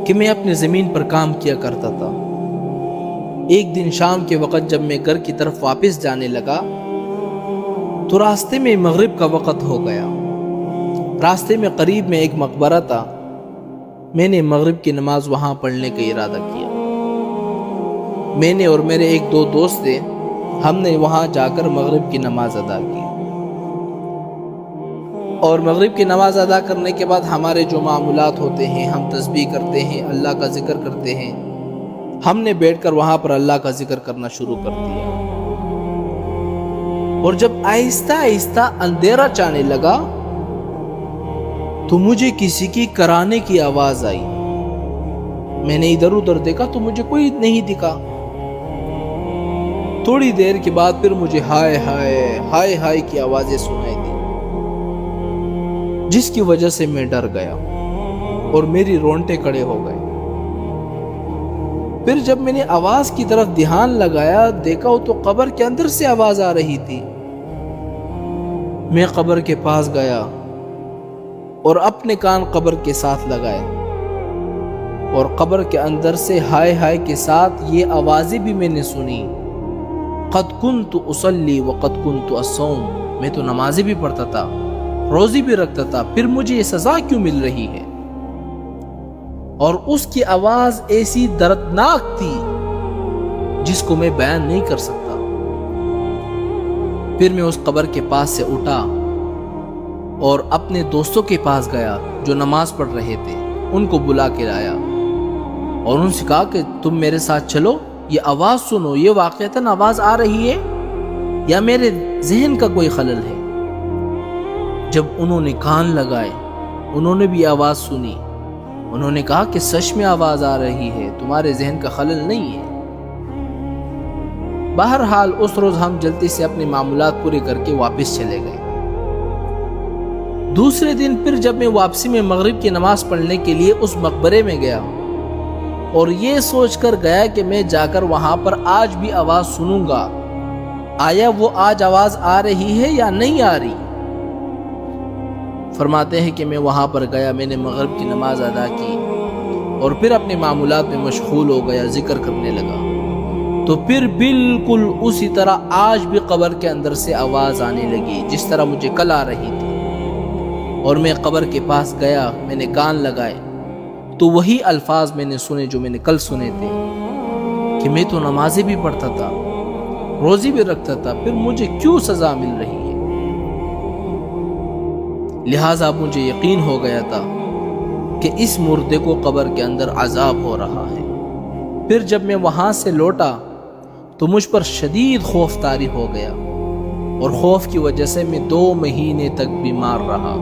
کہ میں اپنی زمین پر کام کیا کرتا تھا۔ ایک دن شام کے وقت جب میں گھر کی طرف واپس جانے لگا تو راستے میں مغرب کا وقت ہو گیا۔ راستے میں قریب میں ایک مقبرہ تھا۔ میں نے مغرب کی نماز وہاں پڑھنے کا ارادہ کیا۔ میں نے اور میرے ایک دو دوست تھے، ہم نے وہاں جا کر مغرب کی نماز ادا کی، اور مغرب کی نماز ادا کرنے کے بعد ہمارے جو معمولات ہوتے ہیں، ہم تسبیح کرتے ہیں، اللہ کا ذکر کرتے ہیں۔ ہم نے بیٹھ کر وہاں پر اللہ کا ذکر کرنا شروع کر دیا، اور جب آہستہ آہستہ اندھیرا چھانے لگا تو مجھے کسی کی کرانے کی آواز آئی۔ میں نے ادھر ادھر دیکھا تو مجھے کوئی نہیں دکھا۔ تھوڑی دیر کے بعد پھر مجھے ہائے ہائے ہائے ہائے کی آوازیں سنائی دی، جس کی وجہ سے میں ڈر گیا اور میری رونٹے کھڑے ہو گئے۔ پھر جب میں نے آواز کی طرف دھیان لگایا، دیکھا تو قبر کے اندر سے آواز آ رہی تھی۔ میں قبر کے پاس گیا اور اپنے کان قبر کے ساتھ لگائے، اور قبر کے اندر سے ہائے ہائے کے ساتھ یہ آوازیں بھی میں نے سنی، قد کنت اصلی وقد کنت اصوم، میں تو نمازیں بھی پڑھتا تھا، روزی بھی رکھتا تھا، پھر مجھے یہ سزا کیوں مل رہی ہے؟ اور اس کی آواز ایسی دردناک تھی جس کو میں بیان نہیں کر سکتا۔ پھر میں اس قبر کے پاس سے اٹھا اور اپنے دوستوں کے پاس گیا جو نماز پڑھ رہے تھے، ان کو بلا کے لایا اور ان سے کہا کہ تم میرے ساتھ چلو، یہ آواز سنو، یہ واقعتاً آواز آ رہی ہے یا میرے ذہن کا کوئی خلل ہے؟ جب انہوں نے کان لگائے، انہوں نے بھی آواز سنی، انہوں نے کہا کہ سچ میں آواز آ رہی ہے، تمہارے ذہن کا خلل نہیں ہے۔ بہرحال اس روز ہم جلدی سے اپنے معمولات پورے کر کے واپس چلے گئے۔ دوسرے دن پھر جب میں واپسی میں مغرب کی نماز پڑھنے کے لیے اس مقبرے میں گیا، اور یہ سوچ کر گیا کہ میں جا کر وہاں پر آج بھی آواز سنوں گا، آیا وہ آج آواز آ رہی ہے یا نہیں آ رہی؟ فرماتے ہیں کہ میں وہاں پر گیا، میں نے مغرب کی نماز ادا کی اور پھر اپنے معمولات میں مشغول ہو گیا، ذکر کرنے لگا، تو پھر بالکل اسی طرح آج بھی قبر کے اندر سے آواز آنے لگی جس طرح مجھے کل آ رہی تھی۔ اور میں قبر کے پاس گیا، میں نے کان لگائے تو وہی الفاظ میں نے سنے جو میں نے کل سنے تھے، کہ میں تو نمازیں بھی پڑھتا تھا، روزی بھی رکھتا تھا، پھر مجھے کیوں سزا مل رہی ہے؟ لہٰذا مجھے یقین ہو گیا تھا کہ اس مردے کو قبر کے اندر عذاب ہو رہا ہے۔ پھر جب میں وہاں سے لوٹا تو مجھ پر شدید خوف طاری ہو گیا، اور خوف کی وجہ سے میں 2 مہینے تک بیمار رہا۔